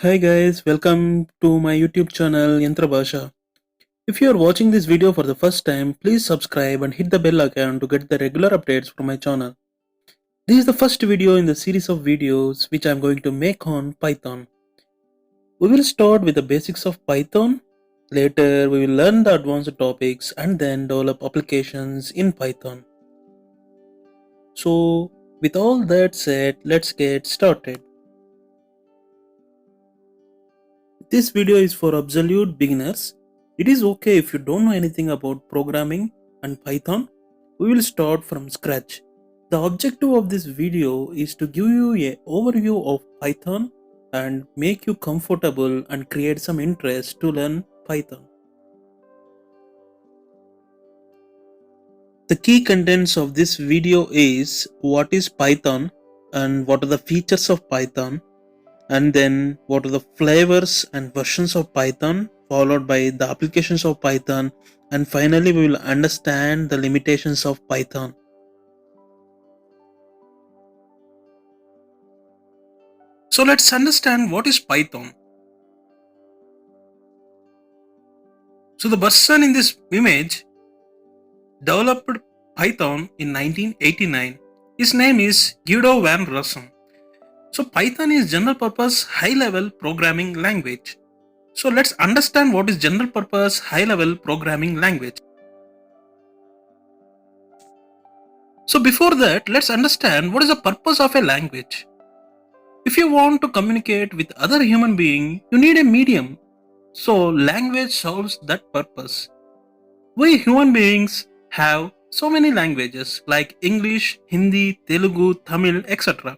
Hi guys, welcome to my YouTube channel Yantra Bhasha. If you are watching this video for the first time, please subscribe and hit the bell icon to get the regular updates from my channel. This is the first video in the series of videos which I am going to make on Python. We will start with the basics of Python. Later, we will learn the advanced topics and then develop applications in Python. So, with all that said, let's get started. This video is for absolute beginners. It is okay if you don't know anything about programming and Python. We will start from scratch. The objective of this video is to give you an overview of Python and make you comfortable and create some interest to learn Python. The key contents of this video is what is Python and what are the features of Python, and then what are the flavors and versions of Python, followed by the applications of Python, and finally we will understand the limitations of Python. So let's understand what is Python. So the person in this image developed Python in 1989. His name is Guido van Rossum. So Python is general purpose high level programming language. So let's understand what is general purpose high level programming language. So before that, let's understand what is the purpose of a language. If you want to communicate with other human being, you need a medium. So language serves that purpose. We human beings have so many languages like English, Hindi, Telugu, Tamil, etc.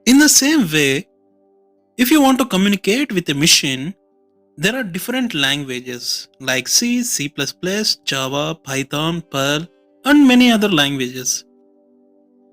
In the same way, if you want to communicate with a machine, there are different languages like C, C++, Java, Python, Perl, and many other languages.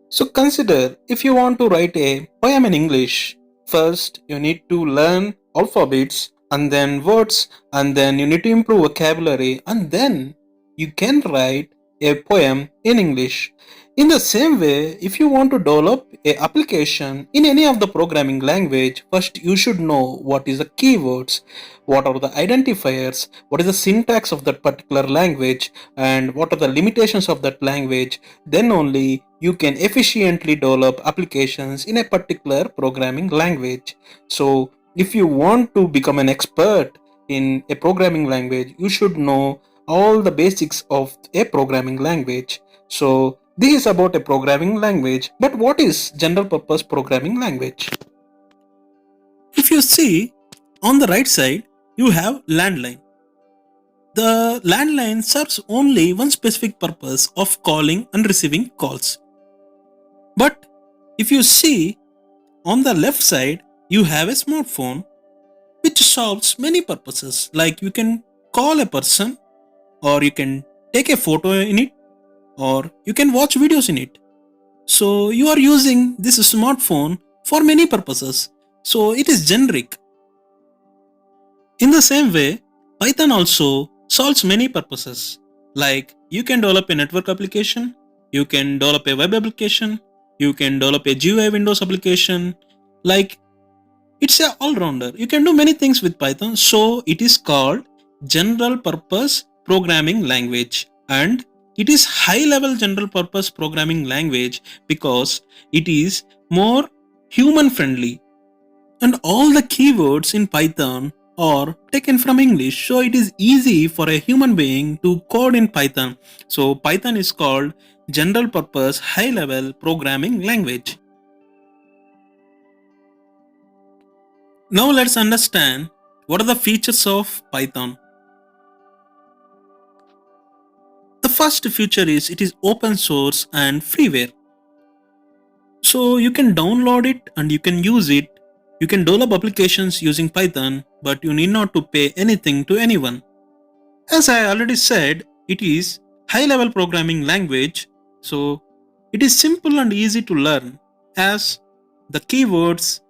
So consider if you want to write a poem in English, first you need to learn alphabets and then words, and then you need to improve vocabulary, and then you can write a poem in English. In the same way, if you want to develop a application in any of the programming language, first you should know what is the keywords, what are the identifiers, what is the syntax of that particular language, and what are the limitations of that language. Then only you can efficiently develop applications in a particular programming language. So if you want to become an expert in a programming language, you should know all the basics of a programming language. So this is about a programming language, but what is general purpose programming language? If you see on the right side, you have landline. The landline serves only one specific purpose of calling and receiving calls. But if you see on the left side, you have a smartphone which solves many purposes, like you can call a person, or you can take a photo in it, or you can watch videos in it. So you are using this smartphone for many purposes. So it is generic. In the same way, Python also solves many purposes, like you can develop a network application, you can develop a web application, you can develop a GUI Windows application, like it's a all-rounder. You can do many things with Python, so it is called general purpose programming language, and it is high level general purpose programming language because it is more human friendly, and all the keywords in Python are taken from English, so it is easy for a human being to code in Python. So Python is called general purpose high level programming language. Now let's understand what are the features of Python. The first feature is it is open source and freeware. So you can download it and you can use it. You can develop applications using Python, but you need not to pay anything to anyone. As I already said, it is high level programming language, so it is simple and easy to learn, as the keywords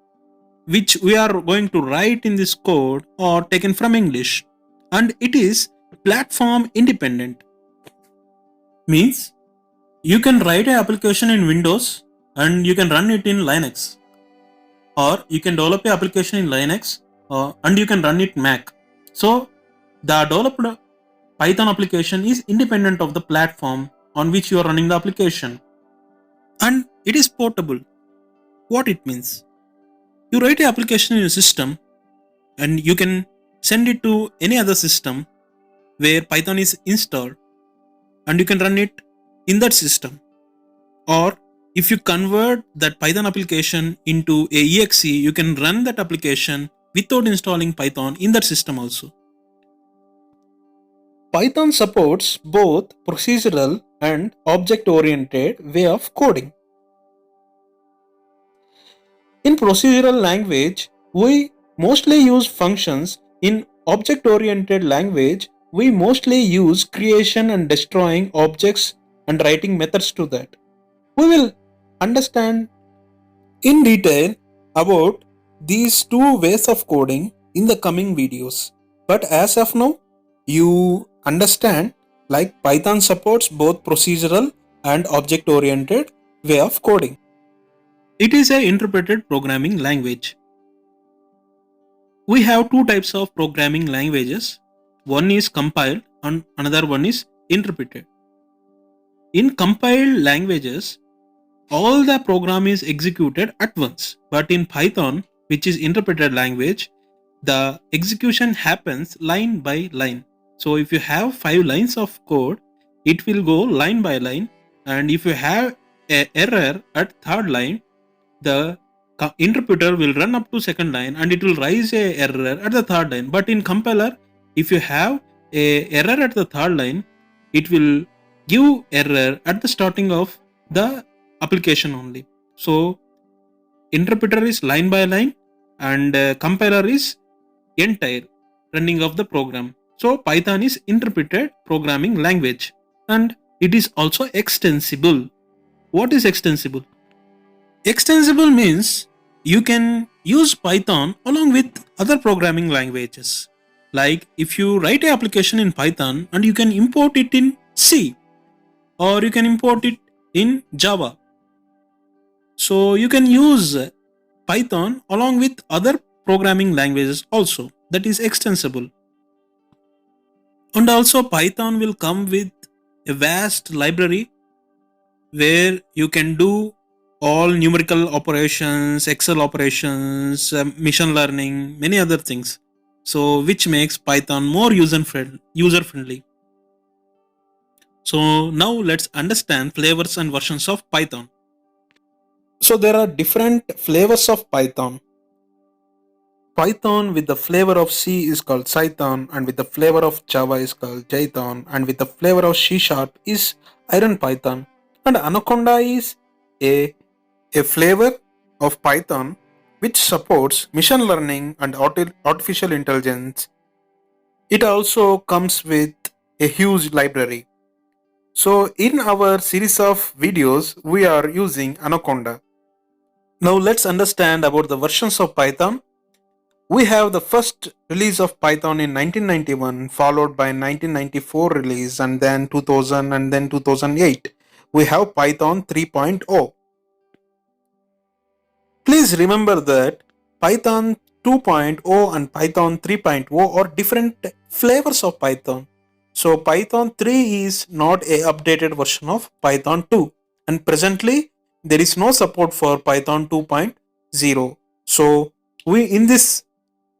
which we are going to write in this code are taken from English, and it is platform independent. Means you can write an application in Windows and you can run it in Linux. or you can develop a application in Linux and you can run it Mac. So the developed Python application is independent of the platform on which you are running the application, and it is portable. What it means? You write an application in your system and you can send it to any other system where Python is installed, and you can run it in that system. Or if you convert that Python application into a exe, you can run that application without installing Python in that system also. Python supports both procedural and object-oriented way of coding. In procedural language, we mostly use functions. In object-oriented language, we mostly use creation and destroying objects and writing methods to that. We will understand in detail about these two ways of coding in the coming videos. But as of now, you understand like Python supports both procedural and object-oriented way of coding. It is an interpreted programming language. We have two types of programming languages. One is compiled and another one is interpreted. In compiled languages, all the program is executed at once. But in Python, which is interpreted language, the execution happens line by line. So if you have 5 lines of code, it will go line by line. And if you have an error at third line, the interpreter will run up to second line and it will raise a error at the third line. But in compiler, if you have a error at the third line, it will give error at the starting of the application only. So interpreter is line by line and compiler is entire running of the program. So Python is interpreted programming language, and it is also extensible. What is extensible? Extensible means you can use Python along with other programming languages. Like if you write an application in Python and you can import it in C, or you can import it in Java. So you can use Python along with other programming languages also. That is extensible. And also Python will come with a vast library where you can do all numerical operations, Excel operations, machine learning, many other things. So which makes Python more user friendly. So now let's understand flavors and versions of Python. So there are different flavors of Python. Python with the flavor of C is called Cython, and with the flavor of Java is called Jython, and with the flavor of C# is IronPython. And Anaconda is a flavor of Python which supports machine learning and artificial intelligence. It also comes with a huge library. So in our series of videos, we are using Anaconda. Now let's understand about the versions of Python. We have the first release of Python in 1991, followed by 1994 release, and then 2000, and then 2008. We have Python 3.0. Please remember that Python 2.0 and Python 3.0 are different flavors of Python. So Python 3 is not a updated version of Python 2, and presently there is no support for Python 2.0. So in this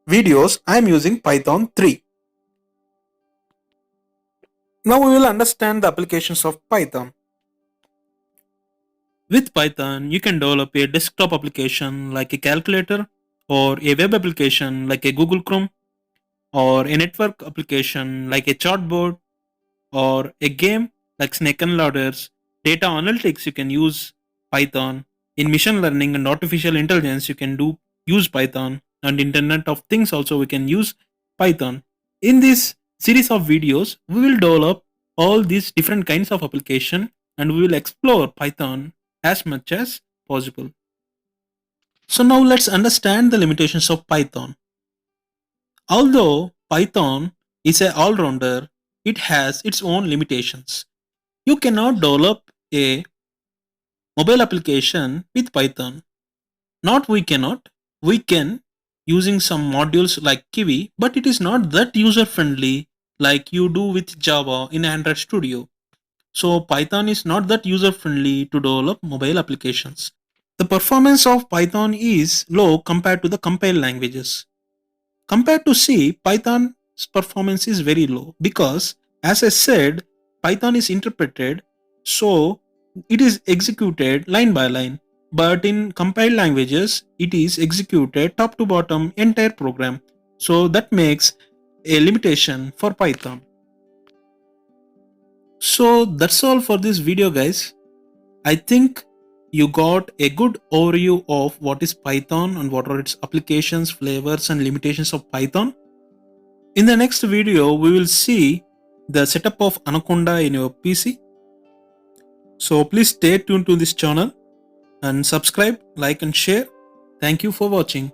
videos I am using Python 3. Now we will understand the applications of Python. With Python, you can develop a desktop application like a calculator, or a web application like a Google Chrome, or a network application like a chartboard, or a game like Snake and Ladders. Data analytics, you can use Python. In machine learning and artificial intelligence, you can use Python. And Internet of Things also we can use Python. In this series of videos, we will develop all these different kinds of application, and we will explore Python as much as possible. So now let's understand the limitations of Python. Although Python is an all-rounder, it has its own limitations. You cannot develop a mobile application with Python. Not we cannot, we can using some modules like Kiwi, but it is not that user friendly like you do with Java in Android Studio. So Python is not that user friendly to develop mobile applications. The performance of Python is low compared to the compiled languages. Compared to C, Python's performance is very low because, as I said, Python is interpreted, so it is executed line by line. But in compiled languages, it is executed top to bottom entire program. So that makes a limitation for Python. So that's all for this video, guys. I think you got a good overview of what is Python and what are its applications, flavors, and limitations of Python. In the next video, we will see the setup of Anaconda in your PC. So please stay tuned to this channel and subscribe, like, and share. Thank you for watching.